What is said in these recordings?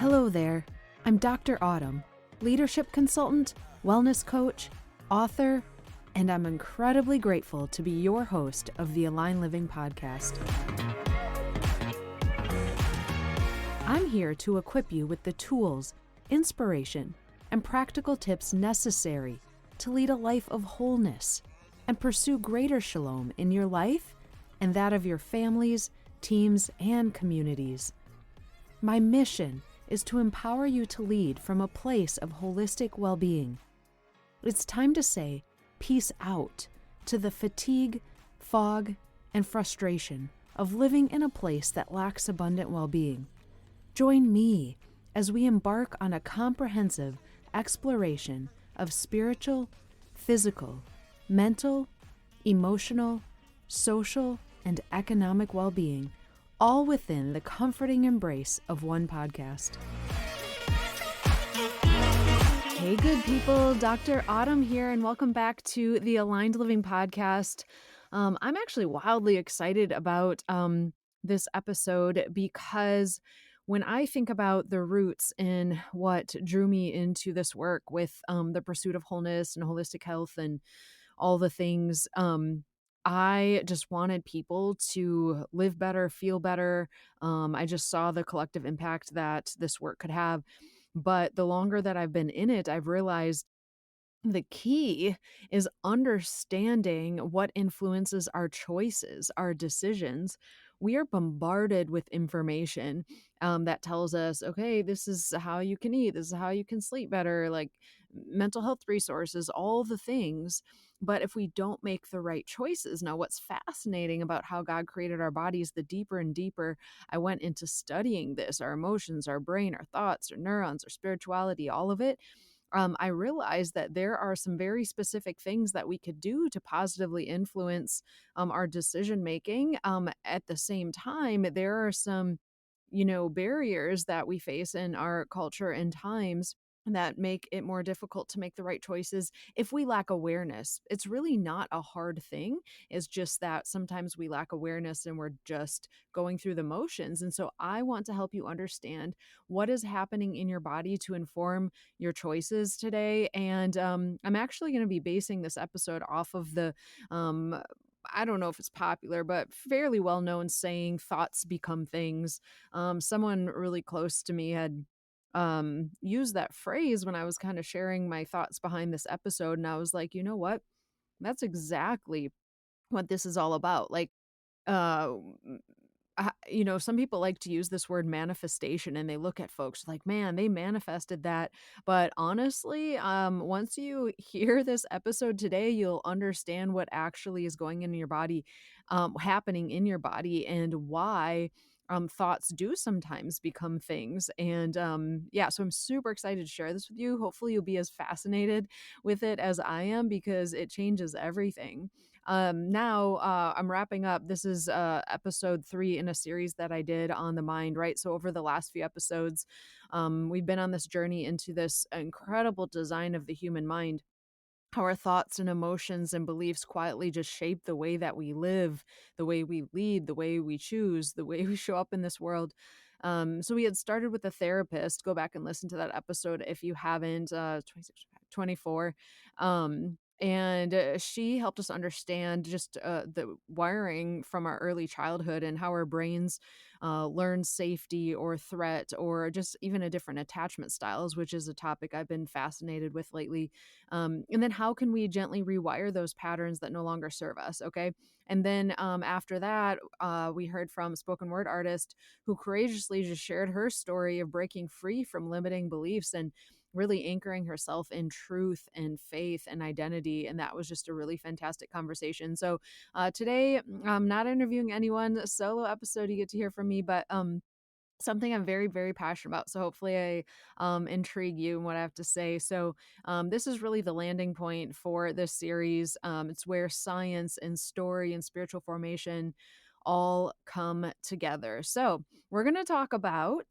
Hello there. I'm Dr. Autumn, leadership consultant, wellness coach, author, and I'm incredibly grateful to be your host of the Aligned Living podcast. I'm here to equip you with the tools, inspiration, and practical tips necessary to lead a life of wholeness and pursue greater shalom in your life and that of your families, teams, and communities. My mission is to empower you to lead from a place of holistic well-being. It's time to say peace out to the fatigue, fog, and frustration of living in a place that lacks abundant well-being. Join me as we embark on a comprehensive exploration of spiritual, physical, mental, emotional, social, and economic well-being, all within the comforting embrace of one podcast. Hey, good people, Dr. Autumn here, and welcome back to the Aligned Living podcast. I'm actually wildly excited about this episode because when I think about the roots in what drew me into this work with the pursuit of wholeness and holistic health and all the things, I just wanted people to live better, feel better. I just saw the collective impact that this work could have. But the longer that I've been in it, I've realized the key is understanding what influences our choices, our decisions. We are bombarded with information that tells us, okay, this is how you can eat, this is how you can sleep better, like mental health resources, all the things. But if we don't make the right choices, now what's fascinating about how God created our bodies, the deeper and deeper I went into studying this, our emotions, our brain, our thoughts, our neurons, our spirituality, all of it, I realized that there are some very specific things that we could do to positively influence our decision making. At the same time, there are some, barriers that we face in our culture and times that make it more difficult to make the right choices if we lack awareness. It's really not a hard thing. It's just that sometimes we lack awareness and we're just going through the motions. And so I want to help you understand what is happening in your body to inform your choices today. And I'm actually going to be basing this episode off of the I don't know if it's popular, but fairly well known saying, thoughts become things. Someone really close to me had used that phrase when I was kind of sharing my thoughts behind this episode. And I was like, you know what? That's exactly what this is all about. Like, uh, some people like to use this word manifestation and they look at folks like, man, they manifested that. But honestly, once you hear this episode today, you'll understand what actually is going in your body, happening in your body, and why thoughts do sometimes become things. And so I'm super excited to share this with you. Hopefully you'll be as fascinated with it as I am, because it changes everything. Now I'm wrapping up. This is episode 3 in a series that I did on the mind, right? So over the last few episodes, we've been on this journey into this incredible design of the human mind, how our thoughts and emotions and beliefs quietly just shape the way that we live, the way we lead, the way we choose, the way we show up in this world. So we had started with a therapist. Go back and listen to that episode if you haven't, 26, 24. And she helped us understand just the wiring from our early childhood and how our brains learn safety or threat, or just even a different attachment styles, which is a topic I've been fascinated with lately. And then how can we gently rewire those patterns that no longer serve us? Okay. And then after that, we heard from a spoken word artist who courageously just shared her story of breaking free from limiting beliefs and really anchoring herself in truth and faith and identity. And that was just a really fantastic conversation. So today, I'm not interviewing anyone, a solo episode. You get to hear from me, but something I'm very, very passionate about. So hopefully I intrigue you in what I have to say. So this is really the landing point for this series. It's where science and story and spiritual formation all come together. So we're going to talk about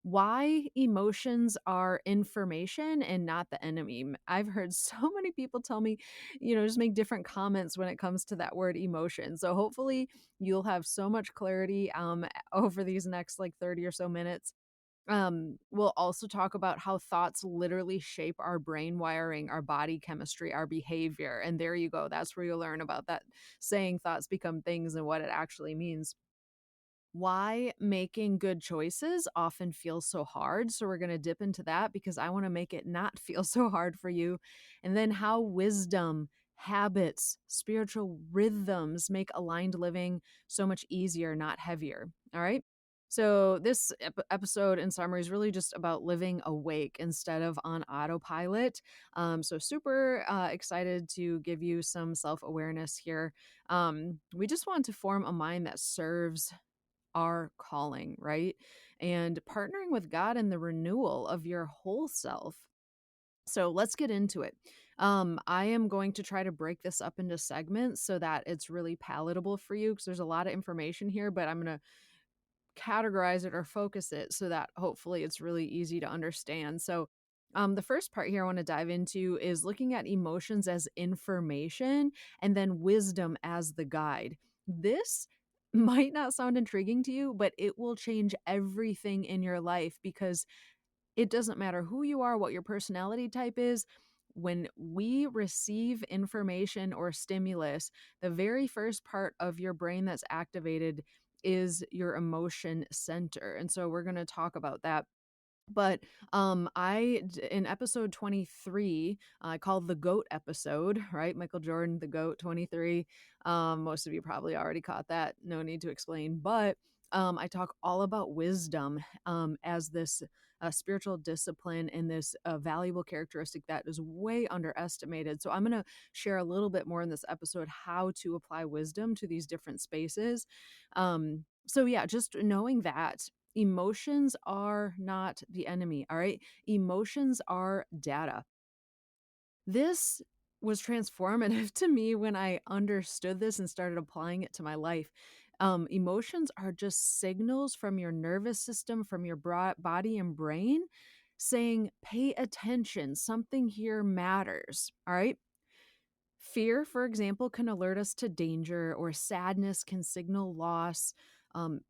why emotions are information and not the enemy. I've heard so many people tell me, just make different comments when it comes to that word emotion. So hopefully you'll have so much clarity over these next like 30 or so minutes We'll also talk about how thoughts literally shape our brain wiring, our body chemistry, our behavior. And there you go. That's where you'll learn about that saying thoughts become things and what it actually means. Why making good choices often feels so hard. So, we're going to dip into that because I want to make it not feel so hard for you. And then, how wisdom, habits, spiritual rhythms make aligned living so much easier, not heavier. All right. So, this episode in summary is really just about living awake instead of on autopilot. So, super excited to give you some self awareness here. We just want to form a mind that serves our calling, right? And partnering with God in the renewal of your whole self. So let's get into it. I am going to try to break this up into segments so that it's really palatable for you because there's a lot of information here, but I'm going to categorize it or focus it so that hopefully it's really easy to understand. So, the first part here I want to dive into is looking at emotions as information and then wisdom as the guide. This might not sound intriguing to you, but it will change everything in your life because it doesn't matter who you are, what your personality type is. When we receive information or stimulus, the very first part of your brain that's activated is your emotion center. And so we're going to talk about that. But in episode 23, I called the GOAT episode, right? Michael Jordan, the GOAT 23. Most of you probably already caught that. No need to explain. But I talk all about wisdom as this spiritual discipline and this valuable characteristic that is way underestimated. So I'm going to share a little bit more in this episode how to apply wisdom to these different spaces. So yeah, just knowing that emotions are not the enemy, all right? Emotions are data. This was transformative to me when I understood this and started applying it to my life. Emotions are just signals from your nervous system, from your body and brain saying, pay attention, something here matters, all right? Fear, for example, can alert us to danger, or sadness can signal loss.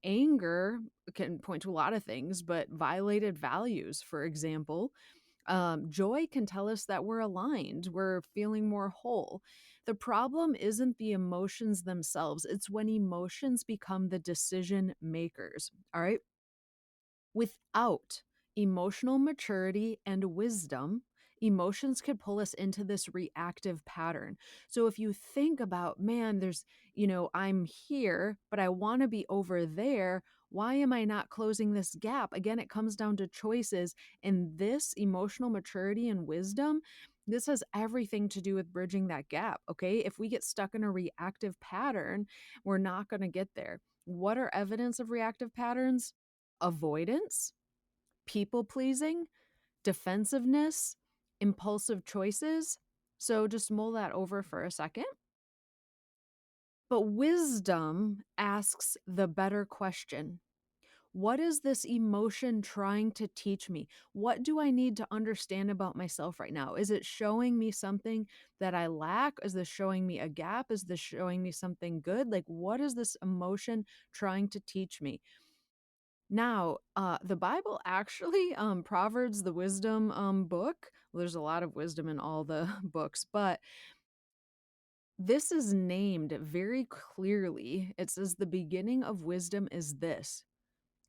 Anger can point to a lot of things, but violated values, for example. Joy can tell us that we're aligned, we're feeling more whole. The problem isn't the emotions themselves, it's when emotions become the decision makers. All right. Without emotional maturity and wisdom, emotions could pull us into this reactive pattern. So if you think about, man, I'm here, but I want to be over there. Why am I not closing this gap? Again, it comes down to choices. And this emotional maturity and wisdom, this has everything to do with bridging that gap. Okay. If we get stuck in a reactive pattern, we're not going to get there. What are evidence of reactive patterns? Avoidance, people pleasing, defensiveness, impulsive choices. So just mull that over for a second. But wisdom asks the better question. What is this emotion trying to teach me? What do I need to understand about myself right now? Is it showing me something that I lack? Is this showing me a gap? Is this showing me something good? Like, what is this emotion trying to teach me? Now, the Bible actually, Proverbs, the wisdom book, well, there's a lot of wisdom in all the books, but this is named very clearly. It says, the beginning of wisdom is this: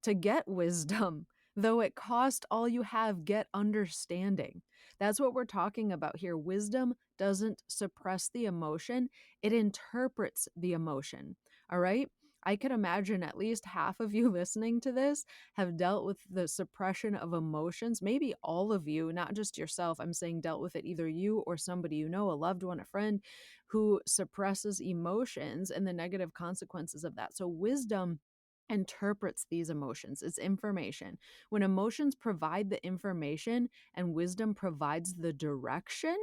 to get wisdom, though it cost all you have, get understanding. That's what we're talking about here. Wisdom doesn't suppress the emotion, it interprets the emotion. All right. I could imagine at least half of you listening to this have dealt with the suppression of emotions. Maybe all of you, not just yourself. I'm saying dealt with it, either you or somebody you know, a loved one, a friend who suppresses emotions and the negative consequences of that. So, wisdom interprets these emotions. It's information. When emotions provide the information and wisdom provides the direction,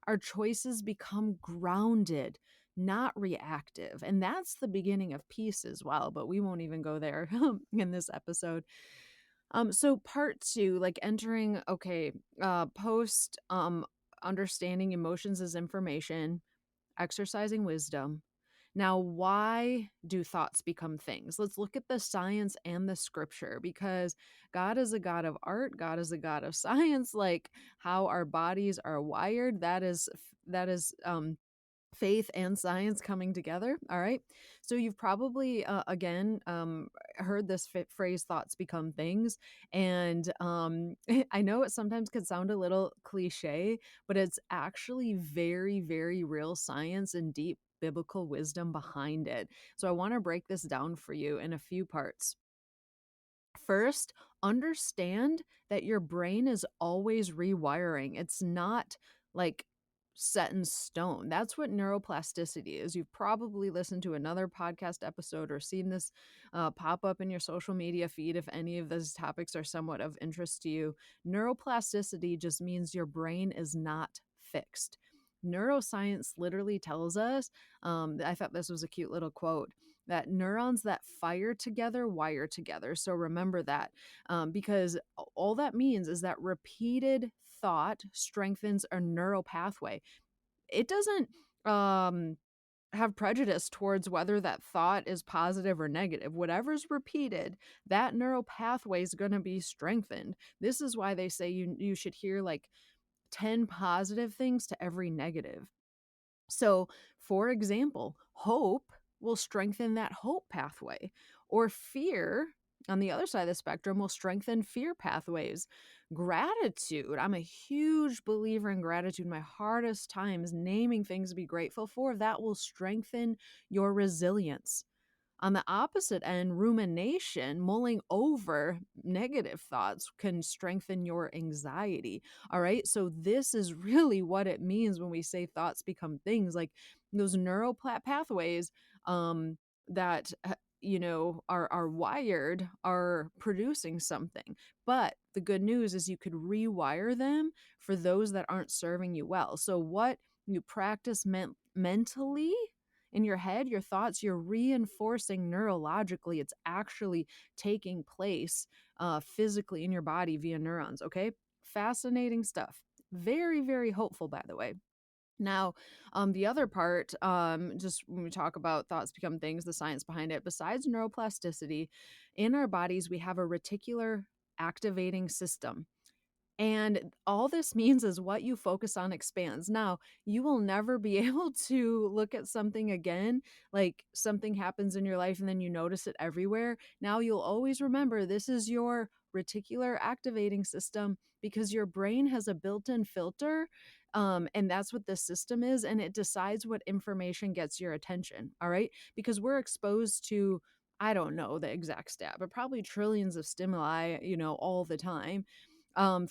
our choices become grounded, not reactive. And that's the beginning of peace as well, but we won't even go there in this episode. So part two, like entering, okay, post understanding emotions as information, exercising wisdom. Now, why do thoughts become things? Let's look at the science and the scripture, because God is a God of art, God is a God of science. Like how our bodies are wired, that is faith and science coming together. All right. So you've probably, again, heard this phrase, thoughts become things. And I know it sometimes could sound a little cliche, but it's actually very, very real science and deep biblical wisdom behind it. So I want to break this down for you in a few parts. First, understand that your brain is always rewiring. It's not like set in stone. That's what neuroplasticity is. You've probably listened to another podcast episode or seen this pop up in your social media feed if any of those topics are somewhat of interest to you. Neuroplasticity just means your brain is not fixed. Neuroscience literally tells us, I thought this was a cute little quote, that neurons that fire together wire together. So remember that, because all that means is that repeated thought strengthens a neural pathway. It doesn't have prejudice towards whether that thought is positive or negative. Whatever's repeated, that neural pathway is going to be strengthened. This is why they say you should hear like 10 positive things to every negative. So, for example, hope will strengthen that hope pathway, or fear on the other side of the spectrum will strengthen fear pathways. Gratitude, I'm a huge believer in gratitude. My hardest times naming things to be grateful for, that will strengthen your resilience. On the opposite end, rumination, mulling over negative thoughts, can strengthen your anxiety. All right. So, this is really what it means when we say thoughts become things. Like those neural pathways that, are wired, are producing something. But the good news is you could rewire them for those that aren't serving you well. So, what you practice mentally in your head, your thoughts, you're reinforcing neurologically. It's actually taking place physically in your body via neurons. Okay. Fascinating stuff. Very, very hopeful, by the way. Now, the other part, just when we talk about thoughts become things, the science behind it, besides neuroplasticity, in our bodies, we have a reticular activating system. And all this means is what you focus on expands. Now, you will never be able to look at something again, like something happens in your life and then you notice it everywhere. Now, you'll always remember this is your reticular activating system, because your brain has a built in filter. And that's what this system is. And it decides what information gets your attention. All right. Because we're exposed to, I don't know the exact stat, but probably trillions of stimuli, all the time,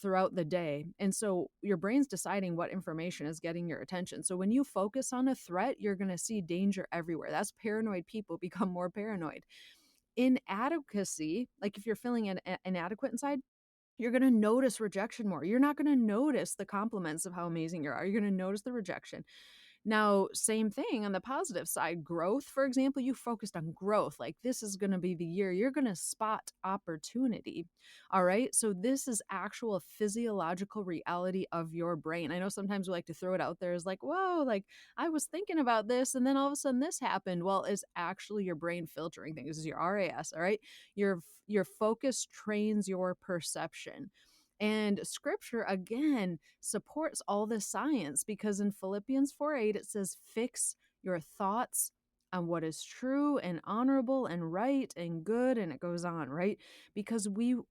throughout the day. And so your brain's deciding what information is getting your attention. So when you focus on a threat, you're going to see danger everywhere. That's paranoid people become more paranoid. Inadequacy, like if you're feeling inadequate inside, you're going to notice rejection more. You're not going to notice the compliments of how amazing you are. You're going to notice the rejection. Now, same thing on the positive side, growth, for example, you focused on growth. Like this is going to be the year you're going to spot opportunity. All right. So this is actual physiological reality of your brain. I know sometimes we like to throw it out there as like, whoa, like I was thinking about this and then all of a sudden this happened. Well, it's actually your brain filtering things. This is your RAS. All right. Your focus trains your perception. And scripture, again, supports all this science, because in Philippians 4:8, it says, fix your thoughts on what is true and honorable and right and good. And it goes on, right? Because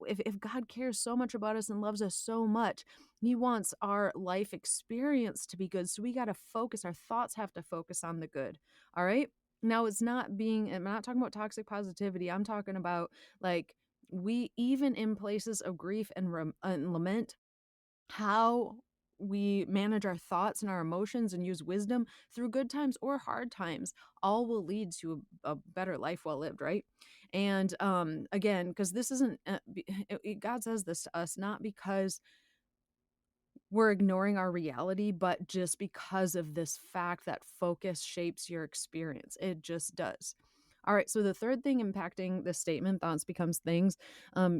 if God cares so much about us and loves us so much, he wants our life experience to be good. So we got to focus, our thoughts have to focus on the good. All right. Now, I'm not talking about toxic positivity. I'm talking about like, we, even in places of grief and lament, how we manage our thoughts and our emotions and use wisdom through good times or hard times, all will lead to a better life well lived, right? And again, because this isn't God says this to us not because we're ignoring our reality, but just because of this fact that focus shapes your experience. It just does. All right, so the third thing impacting this statement, thoughts becomes things,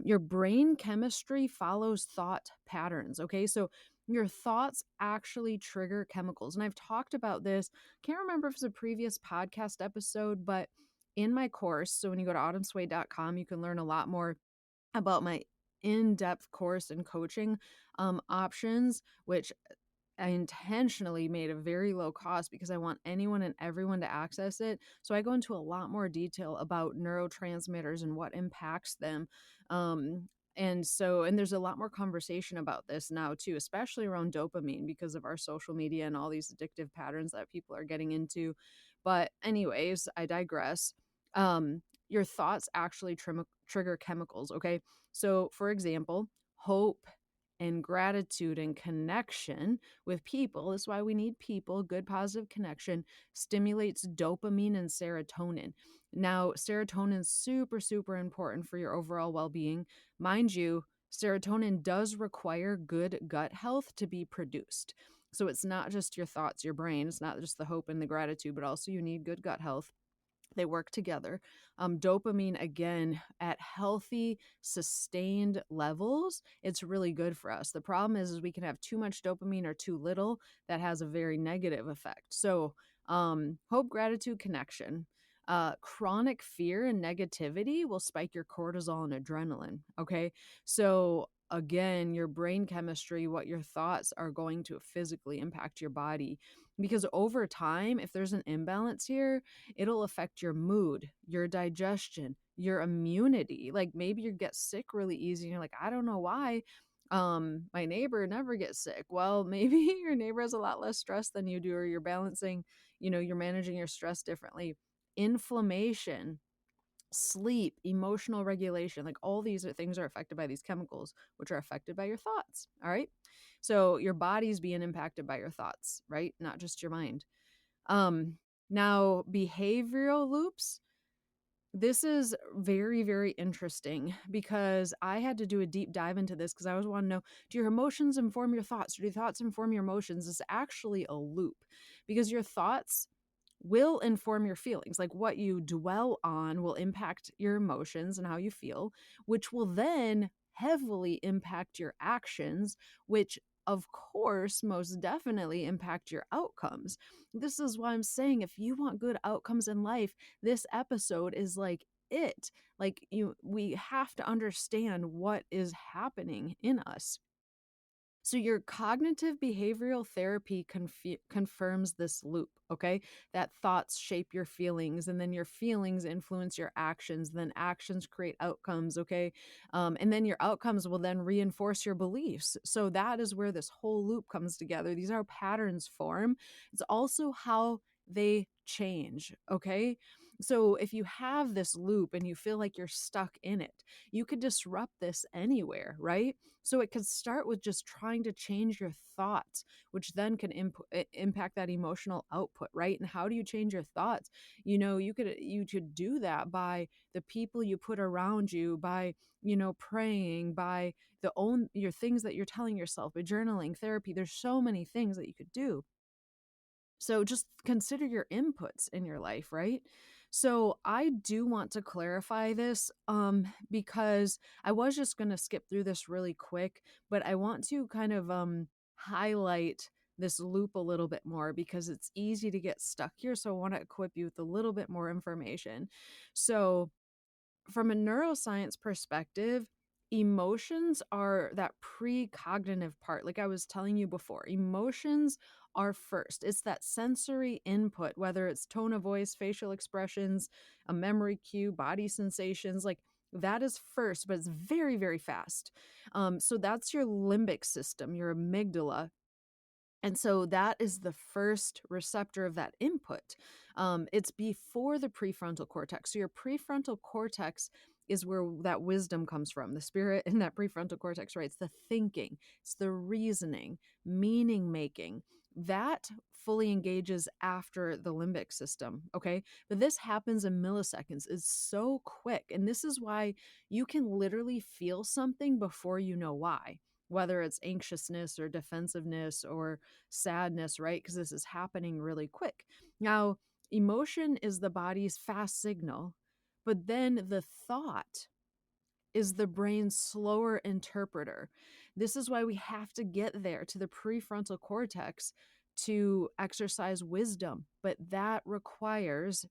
your brain chemistry follows thought patterns. Okay, so your thoughts actually trigger chemicals. And I've talked about this. Can't remember if it's a previous podcast episode, but in my course, so when you go to autumnsway.com, you can learn a lot more about my in-depth course and coaching options, which I intentionally made a very low cost because I want anyone and everyone to access it. So I go into a lot more detail about neurotransmitters and what impacts them. Um, and there's a lot more conversation about this now too, especially around dopamine because of our social media and all these addictive patterns that people are getting into. But anyways, I digress. Your thoughts actually trigger chemicals. Okay. So for example, hope and gratitude and connection with people. That's why we need people. Good positive connection stimulates dopamine and serotonin. Now, serotonin is super, super important for your overall well being. Mind you, serotonin does require good gut health to be produced. So it's not just your thoughts, your brain. It's not just the hope and the gratitude, but also you need good gut health. They work together. Dopamine, again, at healthy, sustained levels, it's really good for us. The problem is we can have too much dopamine or too little that has a very negative effect. So, hope, gratitude, connection. Chronic fear and negativity will spike your cortisol and adrenaline. Okay. So, again, your brain chemistry, what your thoughts are going to physically impact your body. Because over time, if there's an imbalance here, it'll affect your mood, your digestion, your immunity. Like maybe you get sick really easy and you're like, I don't know why. My neighbor never gets sick. Well, maybe your neighbor has a lot less stress than you do, or you're balancing, you're managing your stress differently. Inflammation, sleep, emotional regulation, like all these things are affected by these chemicals, which are affected by your thoughts. All right. So your body's being impacted by your thoughts, right? Not just your mind. Um, Now, behavioral loops, this is very, very interesting because I had to do a deep dive into this because I always want to know, do your emotions inform your thoughts? Or do your thoughts inform your emotions? It's actually a loop because your thoughts will inform your feelings. Like what you dwell on will impact your emotions and how you feel, which will then heavily impact your actions, which of course most definitely impact your outcomes. This is why I'm saying if you want good outcomes in life, this episode is like it. Like we have to understand what is happening in us. So, your cognitive behavioral therapy confirms this loop, okay? That thoughts shape your feelings, and then your feelings influence your actions, then actions create outcomes, okay? And then your outcomes will then reinforce your beliefs. So, that is where this whole loop comes together. These are how patterns form. It's also how they change, okay? So, if you have this loop and you feel like you're stuck in it, you could disrupt this anywhere, right? So it could start with just trying to change your thoughts, which then can impact that emotional output, right? And how do you change your thoughts? You could do that by the people you put around you, by praying, by your things that you're telling yourself, by journaling, therapy. There's so many things that you could do. So just consider your inputs in your life, right? So I do want to clarify this because I was just going to skip through this really quick, but I want to kind of highlight this loop a little bit more because it's easy to get stuck here. So I want to equip you with a little bit more information. So from a neuroscience perspective, emotions are that precognitive part. Like I was telling you before, emotions are first. It's that sensory input, whether it's tone of voice, facial expressions, a memory cue, body sensations, like that is first, but it's very, very fast. So that's your limbic system, your amygdala. And so that is the first receptor of that input. It's before the prefrontal cortex. So your prefrontal cortex is where that wisdom comes from, the spirit in that prefrontal cortex, right? It's the thinking, it's the reasoning, meaning making. That fully engages after the limbic system, okay? But this happens in milliseconds. It's so quick. And this is why you can literally feel something before you know why, whether it's anxiousness or defensiveness or sadness, right? Because this is happening really quick. Now, emotion is the body's fast signal, but then the thought is the brain's slower interpreter. This is why we have to get there to the prefrontal cortex to exercise wisdom, but that requires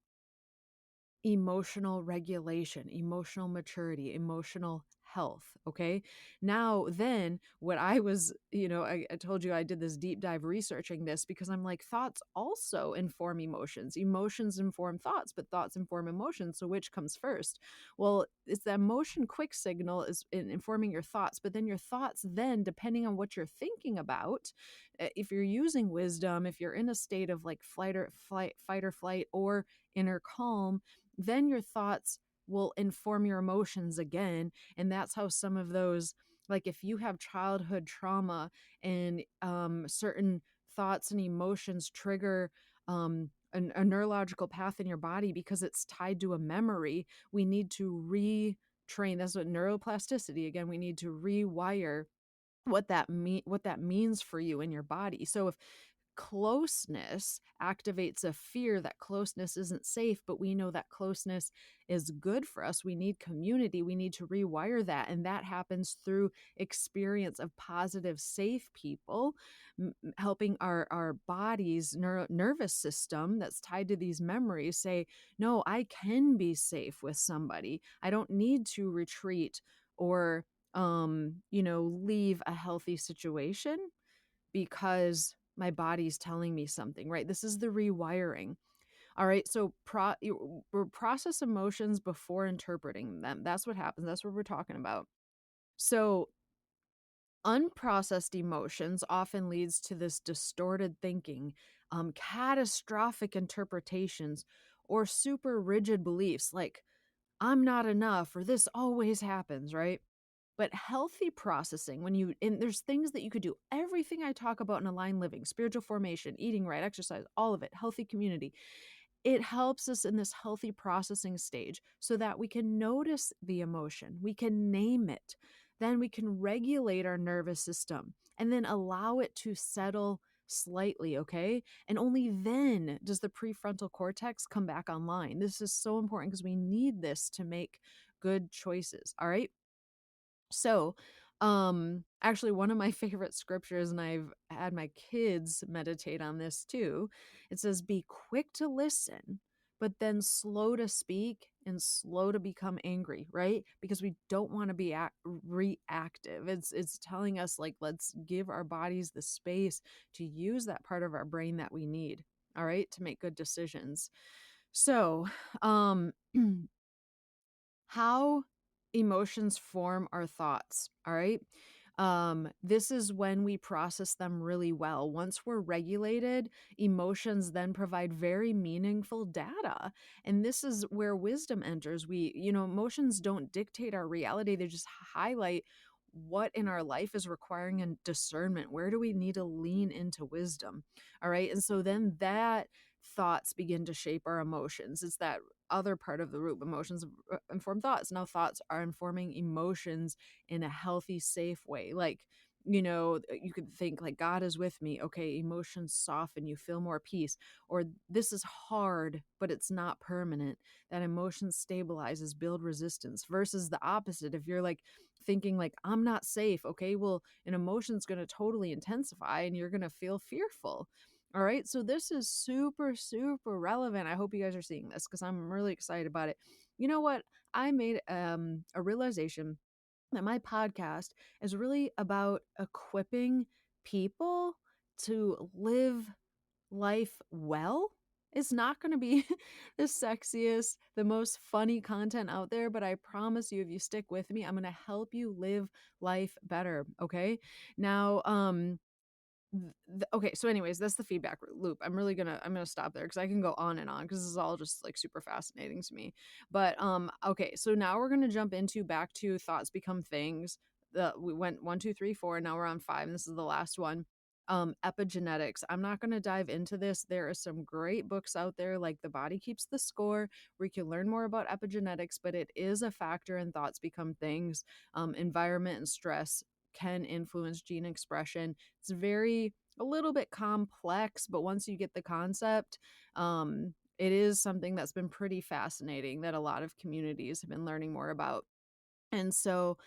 emotional regulation, emotional maturity, emotional health. Okay. Now, then, what I was, I told you I did this deep dive researching this because I'm like, thoughts also inform emotions. Emotions inform thoughts, but thoughts inform emotions. So, which comes first? Well, it's the emotion quick signal is in informing your thoughts, but then your thoughts, then, depending on what you're thinking about, if you're using wisdom, if you're in a state of like fight or flight, or inner calm, then your thoughts will inform your emotions again. And that's how some of those, like if you have childhood trauma and certain thoughts and emotions trigger a neurological path in your body because it's tied to a memory, we need to retrain. That's what neuroplasticity, again, we need to rewire what that means for you in your body. So if closeness activates a fear that closeness isn't safe, but we know that closeness is good for us, we need community, we need to rewire that. And that happens through experience of positive, safe people, helping our body's nervous system that's tied to these memories say, no, I can be safe with somebody. I don't need to retreat or leave a healthy situation because my body's telling me something, right? This is the rewiring. All right. So we process emotions before interpreting them. That's what happens. That's what we're talking about. So unprocessed emotions often leads to this distorted thinking, catastrophic interpretations, or super rigid beliefs like I'm not enough or this always happens, right? But healthy processing, and there's things that you could do, everything I talk about in aligned living, spiritual formation, eating right, exercise, all of it, healthy community, it helps us in this healthy processing stage so that we can notice the emotion, we can name it, then we can regulate our nervous system and then allow it to settle slightly, okay? And only then does the prefrontal cortex come back online. This is so important because we need this to make good choices, all right? So, actually one of my favorite scriptures, and I've had my kids meditate on this too. It says, "Be quick to listen, but then slow to speak and slow to become angry," right? Because we don't want to be reactive. It's telling us like let's give our bodies the space to use that part of our brain that we need, all right, to make good decisions. So, um how emotions form our thoughts, all right? This is when we process them really well. Once we're regulated, emotions then provide very meaningful data. And this is where wisdom enters. Emotions don't dictate our reality, they just highlight what in our life is requiring a discernment. Where do we need to lean into wisdom? All right. And so then that thoughts begin to shape our emotions. It's that other part of the root. Emotions inform thoughts. Now thoughts are informing emotions in a healthy, safe way. Like, you could think like God is with me. Okay, emotions soften, you feel more peace. Or this is hard, but it's not permanent. That emotion stabilizes, build resistance, versus the opposite. If you're like thinking like I'm not safe, okay, well, an emotion's going to totally intensify and you're going to feel fearful. All right. So this is super, super relevant. I hope you guys are seeing this because I'm really excited about it. You know what? I made a realization that my podcast is really about equipping people to live life well. It's not going to be the sexiest, the most funny content out there, but I promise you, if you stick with me, I'm going to help you live life better. Okay. Now, okay, so anyways, that's the feedback loop. I'm gonna stop there because I can go on and on because this is all just like super fascinating to me. But okay, so now we're gonna jump into back to thoughts become things. We went 1, 2, 3, 4, and now we're on 5, and this is the last one. Epigenetics. I'm not gonna dive into this. There are some great books out there like The Body Keeps the Score where you can learn more about epigenetics, but it is a factor in thoughts become things. Environment and stress can influence gene expression. It's a little bit complex, but once you get the concept, it is something that's been pretty fascinating that a lot of communities have been learning more about. And so,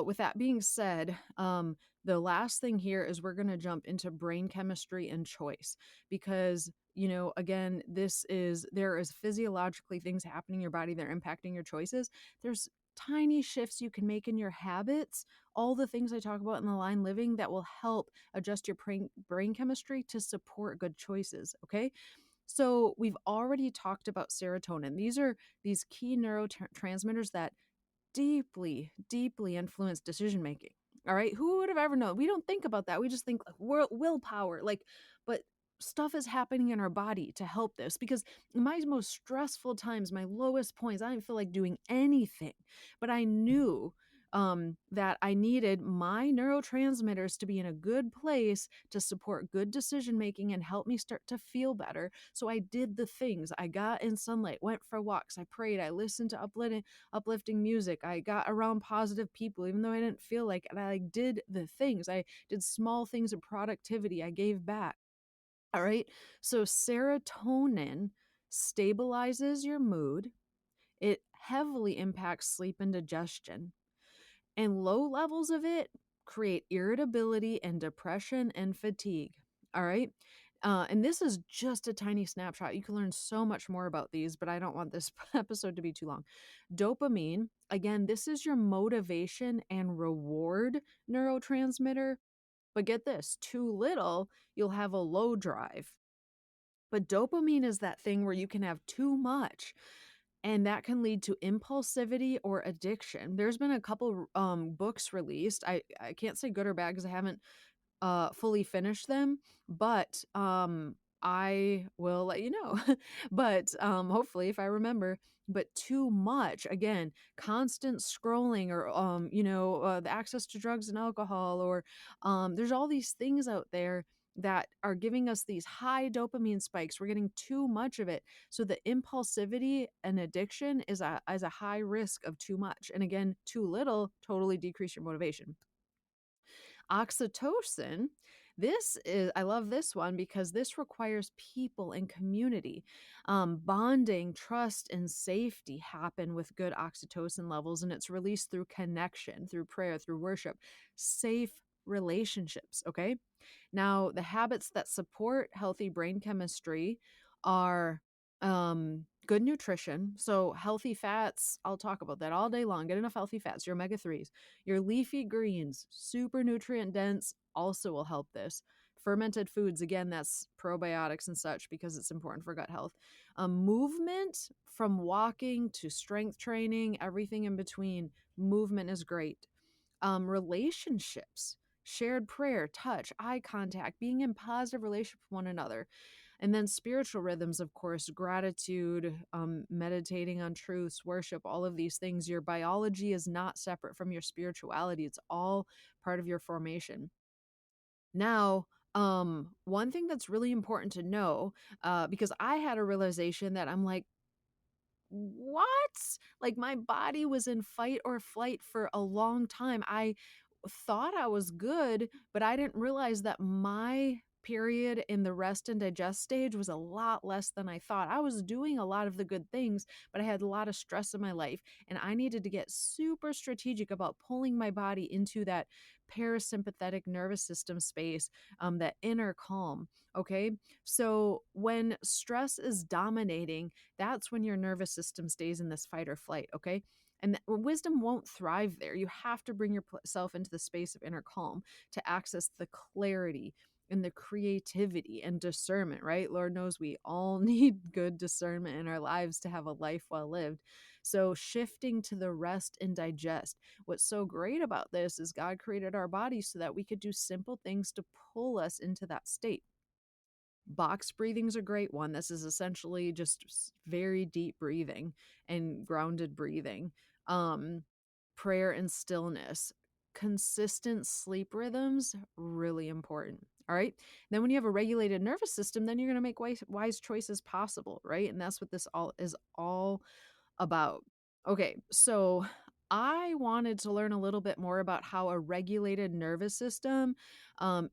with that being said, the last thing here is we're going to jump into brain chemistry and choice because, again, there is physiologically things happening in your body that are impacting your choices. There's tiny shifts you can make in your habits, all the things I talk about in the line living that will help adjust your brain chemistry to support good choices. Okay. So, we've already talked about serotonin. These are these key neurotransmitters that deeply, deeply influence decision making. All right. Who would have ever known? We don't think about that. We just think like willpower, but stuff is happening in our body to help this because in my most stressful times, my lowest points, I didn't feel like doing anything, but I knew that I needed my neurotransmitters to be in a good place to support good decision making and help me start to feel better. So I did the things. I got in sunlight, went for walks, I prayed, I listened to uplifting music. I got around positive people, even though I didn't feel like it. I did the things. I did small things of productivity. I gave back. All right. So serotonin stabilizes your mood. It heavily impacts sleep and digestion. And low levels of it create irritability and depression and fatigue. All right. And this is just a tiny snapshot. You can learn so much more about these, but I don't want this episode to be too long. Dopamine, again, this is your motivation and reward neurotransmitter. But get this, too little, you'll have a low drive. But dopamine is that thing where you can have too much and that can lead to impulsivity or addiction. There's been a couple books released. I can't say good or bad because I haven't fully finished them, but I will let you know. But hopefully if I remember, but too much, again, constant scrolling or the access to drugs and alcohol or there's all these things out there that are giving us these high dopamine spikes. We're getting too much of it. So the impulsivity and addiction is a high risk of too much. And again, too little totally decrease your motivation. Oxytocin, I love this one because this requires people and community. Bonding, trust, and safety happen with good oxytocin levels, and it's released through connection, through prayer, through worship, safe relationships. Okay. Now, the habits that support healthy brain chemistry are good nutrition. So, healthy fats, I'll talk about that all day long. Get enough healthy fats, your omega 3s. Your leafy greens, super nutrient dense, also will help this. Fermented foods, again, that's probiotics and such because it's important for gut health. Movement from walking to strength training, everything in between, movement is great. Relationships, shared prayer, touch, eye contact, being in positive relationship with one another. And then spiritual rhythms, of course, gratitude, meditating on truths, worship, all of these things. Your biology is not separate from your spirituality. It's all part of your formation. Now, one thing that's really important to know, because I had a realization that I'm like, what? Like my body was in fight or flight for a long time. I thought I was good, but I didn't realize that my period in the rest and digest stage was a lot less than I thought. I was doing a lot of the good things, but I had a lot of stress in my life, and I needed to get super strategic about pulling my body into that parasympathetic nervous system space, that inner calm. Okay. So when stress is dominating, that's when your nervous system stays in this fight or flight. Okay. And wisdom won't thrive there. You have to bring yourself into the space of inner calm to access the clarity and the creativity and discernment, right? Lord knows we all need good discernment in our lives to have a life well lived. So, shifting to the rest and digest. What's so great about this is God created our bodies so that we could do simple things to pull us into that state. Box breathing's a great one. This is essentially just very deep breathing and grounded breathing. Um, Prayer and stillness. Consistent sleep rhythms, really important. All right. Then when you have a regulated nervous system, then you're going to make wise choices possible, right? And that's what this all is all about. Okay, so I wanted to learn a little bit more about how a regulated nervous system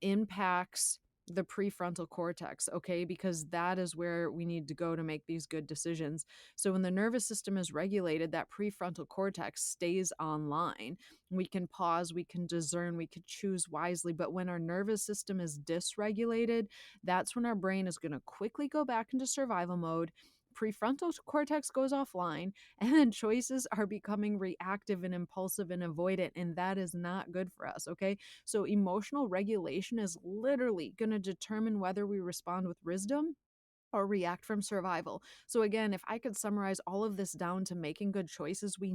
impacts the prefrontal cortex, okay? Because that is where we need to go to make these good decisions. So when the nervous system is regulated, that prefrontal cortex stays online. We can pause, we can discern, we can choose wisely. But when our nervous system is dysregulated, that's when our brain is going to quickly go back into survival mode. Prefrontal cortex goes offline, and then choices are becoming reactive and impulsive and avoidant, and that is not good for us, okay? So emotional regulation is literally going to determine whether we respond with wisdom or react from survival. So again, if I could summarize all of this down to making good choices, we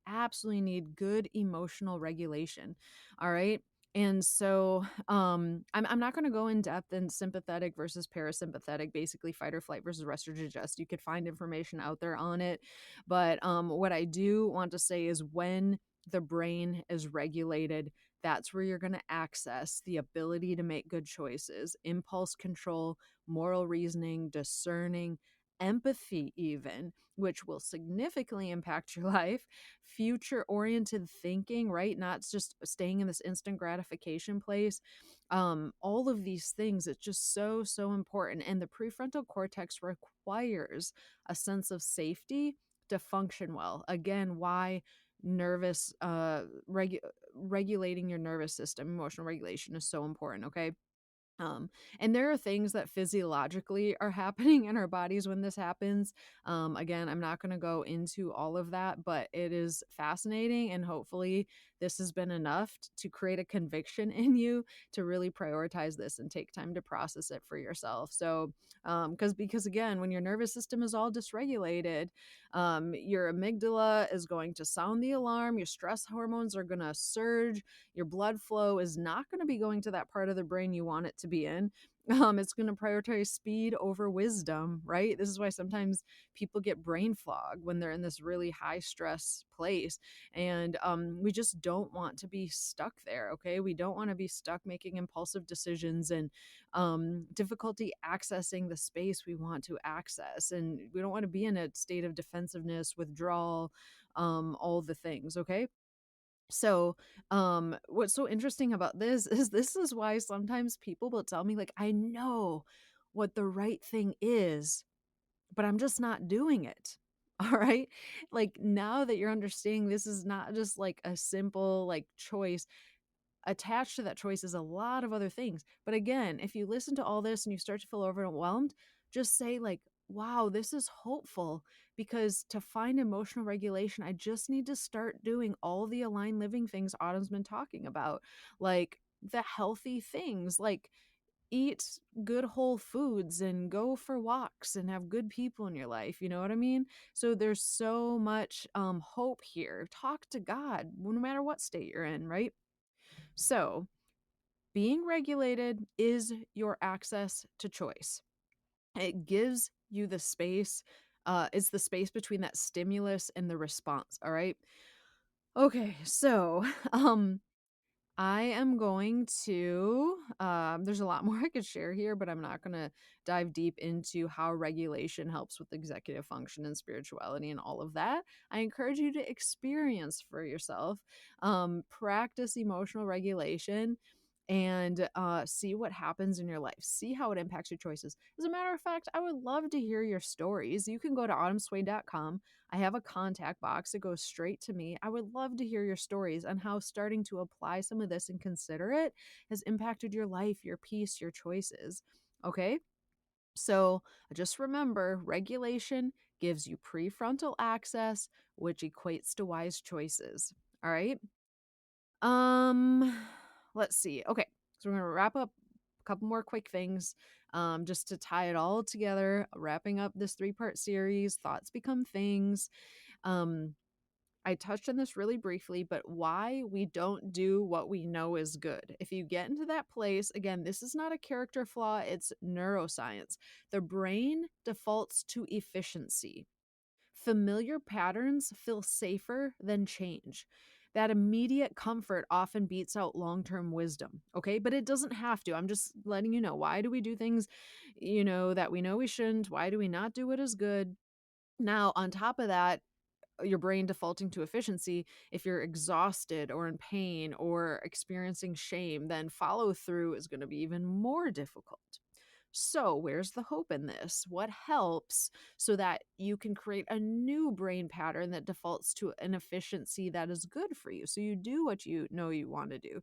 absolutely need good emotional regulation. All right. And so I'm not going to go in depth in sympathetic versus parasympathetic, basically fight or flight versus rest or digest. You could find information out there on it. But what I do want to say is when the brain is regulated, that's where you're going to access the ability to make good choices, impulse control, moral reasoning, discerning, empathy, even, which will significantly impact your life, future oriented thinking, right? Not just staying in this instant gratification place. All of these things, it's just so, so important. And the prefrontal cortex requires a sense of safety to function well. Again, why nervous regulating your nervous system, emotional regulation is so important, okay? And there are things that physiologically are happening in our bodies when this happens. Again, I'm not going to go into all of that, but it is fascinating. And hopefully, this has been enough to create a conviction in you to really prioritize this and take time to process it for yourself. So, because again, when your nervous system is all dysregulated, your amygdala is going to sound the alarm, your stress hormones are going to surge, your blood flow is not going to be going to that part of the brain you want it to be in. It's going to prioritize speed over wisdom, right? This is why sometimes people get brain fog when they're in this really high stress place. And we just don't want to be stuck there, okay? We don't want to be stuck making impulsive decisions and difficulty accessing the space we want to access. And we don't want to be in a state of defensiveness, withdrawal, all the things, okay? So, what's so interesting about this is why sometimes people will tell me, like, I know what the right thing is, but I'm just not doing it. All right. Like, now that you're understanding this is not just like a simple like choice, attached to that choice is a lot of other things. But again, if you listen to all this and you start to feel overwhelmed, just say, like, wow, this is hopeful, because to find emotional regulation, I just need to start doing all the aligned living things Autumn's been talking about, like the healthy things, like eat good whole foods and go for walks and have good people in your life. You know what I mean? So there's so much hope here. Talk to God no matter what state you're in, right? So, being regulated is your access to choice. It gives you the space, it's the space between that stimulus and the response. All right. Okay. So, I am going to, there's a lot more I could share here, but I'm not going to dive deep into how regulation helps with executive function and spirituality and all of that. I encourage you to experience for yourself, practice emotional regulation, and see what happens in your life. See how it impacts your choices. As a matter of fact, I would love to hear your stories. You can go to autumnswain.com. I have a contact box that goes straight to me. I would love to hear your stories on how starting to apply some of this and consider it has impacted your life, your peace, your choices. Okay? So just remember, regulation gives you prefrontal access, which equates to wise choices. All right? Um, let's see. Okay, so we're gonna wrap up a couple more quick things, just to tie it all together. Wrapping up this three-part series, thoughts become things. Um, I touched on this really briefly, but why we don't do what we know is good. If you get into that place, again, this is not a character flaw; it's neuroscience. The brain defaults to efficiency. Familiar patterns feel safer than change. That immediate comfort often beats out long term wisdom. Okay. But it doesn't have to. I'm just letting you know, why do we do things, that we know we shouldn't? Why do we not do what is good? Now, on top of that, your brain defaulting to efficiency, if you're exhausted or in pain or experiencing shame, then follow through is going to be even more difficult. So, where's the hope in this? What helps so that you can create a new brain pattern that defaults to an efficiency that is good for you? So, you do what you know you want to do.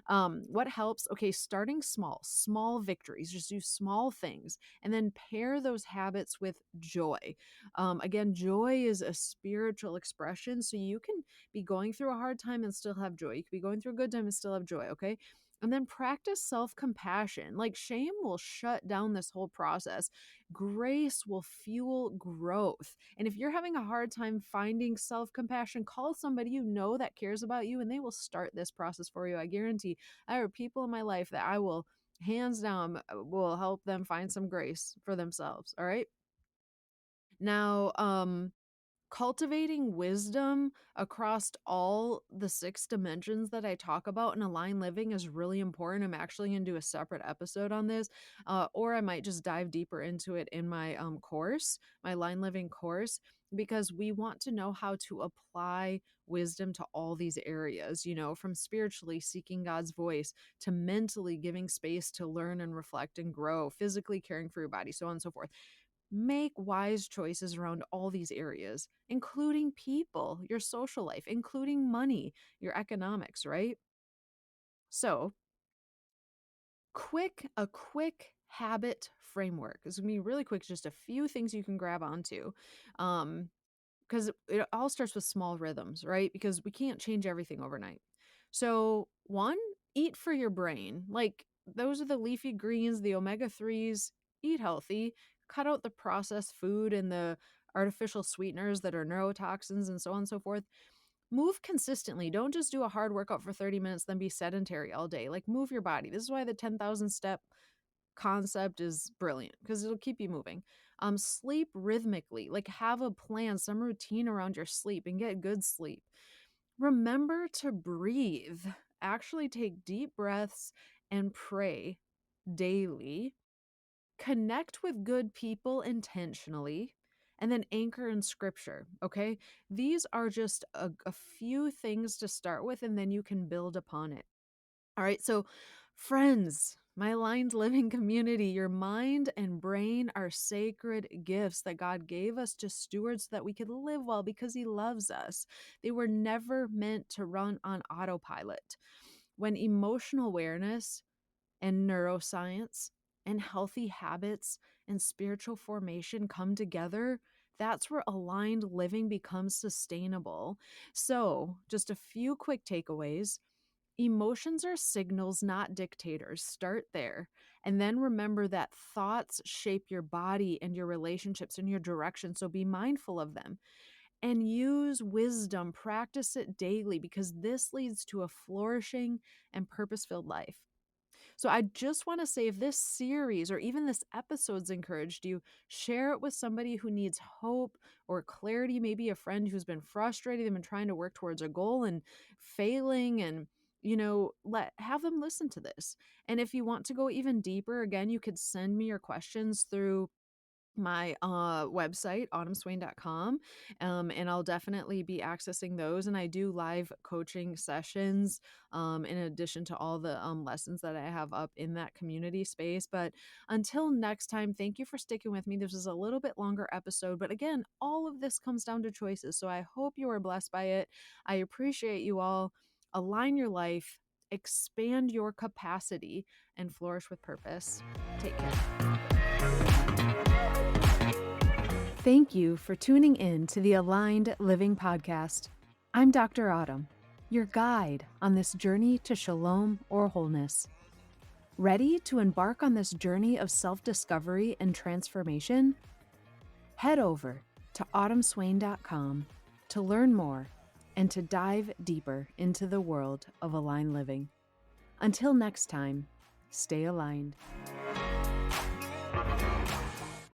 What helps? Okay, starting small victories, just do small things, and then pair those habits with joy. Again, joy is a spiritual expression, so you can be going through a hard time and still have joy. You can be going through a good time and still have joy, okay? And then practice self compassion. Like, shame will shut down this whole process. Grace will fuel growth. And if you're having a hard time finding self compassion, call somebody you know that cares about you and they will start this process for you. I guarantee there are people in my life that I will, hands down, will help them find some grace for themselves. All right. Now, cultivating wisdom across all the 6 dimensions that I talk about in Align Living is really important. I'm actually going to do a separate episode on this, or I might just dive deeper into it in my course, my Align Living course, because we want to know how to apply wisdom to all these areas, from spiritually seeking God's voice to mentally giving space to learn and reflect and grow, physically caring for your body, so on and so forth. Make wise choices around all these areas, including people, your social life, including money, your economics, right? So, a quick habit framework. This is gonna be really quick, just a few things you can grab onto. Because it all starts with small rhythms, right? Because we can't change everything overnight. So, one, eat for your brain. Like, those are the leafy greens, the omega 3s. Eat healthy, cut out the processed food and the artificial sweeteners that are neurotoxins and so on and so forth. Move consistently. Don't just do a hard workout for 30 minutes, then be sedentary all day. Like, move your body. This is why the 10,000 step concept is brilliant, because it'll keep you moving. Sleep rhythmically, like, have a plan, some routine around your sleep, and get good sleep. Remember to breathe. Actually take deep breaths and pray daily. Connect with good people intentionally, and then anchor in scripture. Okay, these are just a few things to start with, and then you can build upon it. All right, so friends, my Aligned Living community, your mind and brain are sacred gifts that God gave us to steward so that we could live well because He loves us. They were never meant to run on autopilot. When emotional awareness and neuroscience and healthy habits and spiritual formation come together, that's where aligned living becomes sustainable. So, just a few quick takeaways. Emotions are signals, not dictators. Start there. And then remember that thoughts shape your body and your relationships and your direction. So be mindful of them and use wisdom. Practice it daily, because this leads to a flourishing and purpose filled life. So I just want to say, if this series or even this episode's encouraged you, share it with somebody who needs hope or clarity, maybe a friend who's been frustrated and been trying to work towards a goal and failing, and have them listen to this. And if you want to go even deeper, again, you could send me your questions through my website, autumnswain.com, and I'll definitely be accessing those. And I do live coaching sessions in addition to all the lessons that I have up in that community space. But until next time, thank you for sticking with me. This is a little bit longer episode, but again, all of this comes down to choices, so I hope you are blessed by it. I appreciate you all. Align your life, expand your capacity, and flourish with purpose. Take care. Thank you for tuning in to the Aligned Living Podcast. I'm Dr. Autumn, your guide on this journey to shalom or wholeness. Ready to embark on this journey of self-discovery and transformation? Head over to autumnswain.com to learn more and to dive deeper into the world of aligned living. Until next time, stay aligned.